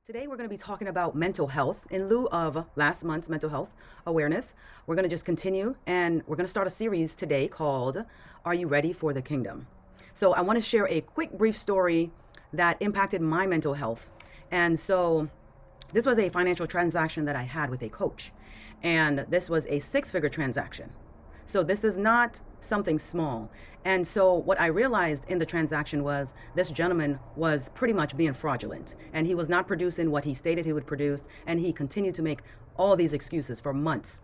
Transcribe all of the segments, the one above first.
Today we're going to be talking about mental health in lieu of last month's mental health awareness. We're going to just continue and we're going to start a series today called Are You Ready for the Kingdom? So I want to share a quick brief story that impacted my mental health. And so this was a financial transaction that I had with a coach. And this was a six-figure transaction. So this is not something small. And so what I realized in the transaction was this gentleman was pretty much being fraudulent, and he was not producing what he stated he would produce, and he continued to make all these excuses for months.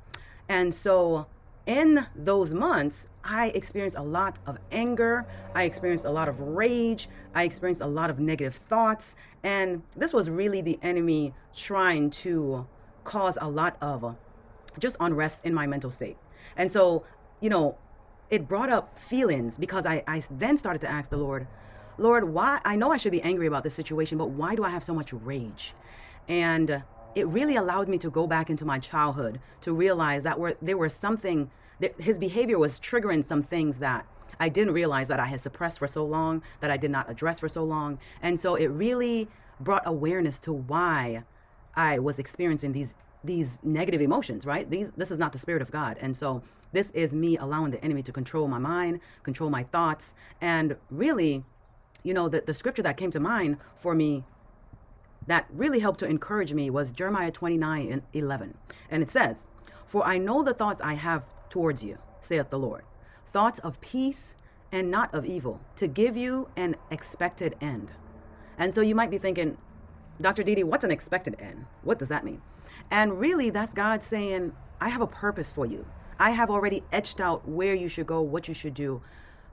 And so in those months, I experienced a lot of anger. I experienced a lot of rage. I experienced a lot of negative thoughts. And this was really the enemy trying to cause a lot of just unrest in my mental state. And so, it brought up feelings because I then started to ask the Lord, why? I know I should be angry about this situation, but why do I have so much rage? And it really allowed me to go back into my childhood to realize that his behavior was triggering some things that I didn't realize that I had suppressed for so long, that I did not address for so long. And so it really brought awareness to why I was experiencing these negative emotions, right? This is not the Spirit of God. And so this is me allowing the enemy to control my mind, control my thoughts. And really, the scripture that came to mind for me that really helped to encourage me was Jeremiah 29:11. And it says, "For I know the thoughts I have towards you, saith the Lord, thoughts of peace and not of evil, to give you an expected end." And so you might be thinking, Dr. Dede, what's an expected end? What does that mean? And really, that's God saying, I have a purpose for you. I have already etched out where you should go, what you should do,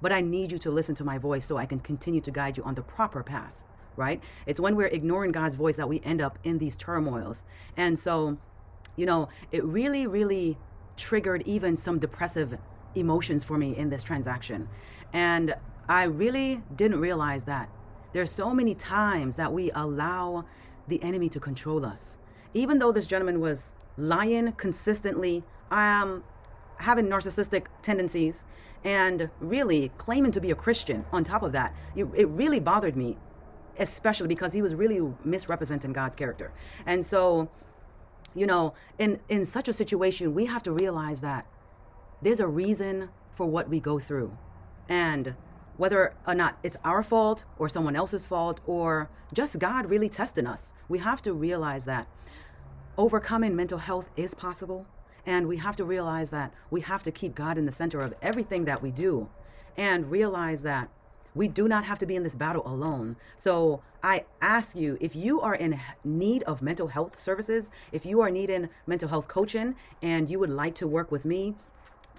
but I need you to listen to my voice so I can continue to guide you on the proper path, right? It's when we're ignoring God's voice that we end up in these turmoils. And so, it really, really triggered even some depressive emotions for me in this transaction. And I really didn't realize that there's so many times that we allow the enemy to control us. Even though this gentleman was lying consistently, having narcissistic tendencies, and really claiming to be a Christian on top of that, it really bothered me, especially because he was really misrepresenting God's character. And so, in such a situation, we have to realize that there's a reason for what we go through. And whether or not it's our fault or someone else's fault or just God really testing us, we have to realize that overcoming mental health is possible. And we have to realize that we have to keep God in the center of everything that we do and realize that we do not have to be in this battle alone. So I ask you, if you are in need of mental health services, if you are needing mental health coaching and you would like to work with me,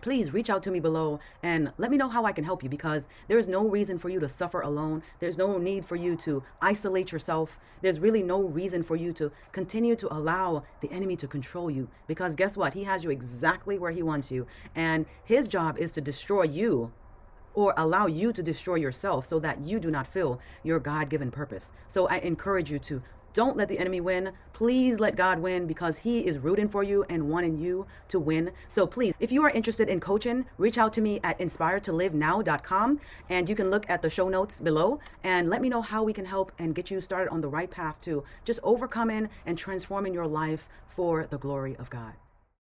please reach out to me below and let me know how I can help you, because there is no reason for you to suffer alone. There's no need for you to isolate yourself. There's really no reason for you to continue to allow the enemy to control you, because guess what? He has you exactly where he wants you. And his job is to destroy you or allow you to destroy yourself so that you do not feel your God-given purpose. So I encourage you to don't let the enemy win. Please let God win, because he is rooting for you and wanting you to win. So please, if you are interested in coaching, reach out to me at inspiredtolivenow.com, and you can look at the show notes below and let me know how we can help and get you started on the right path to just overcoming and transforming your life for the glory of God.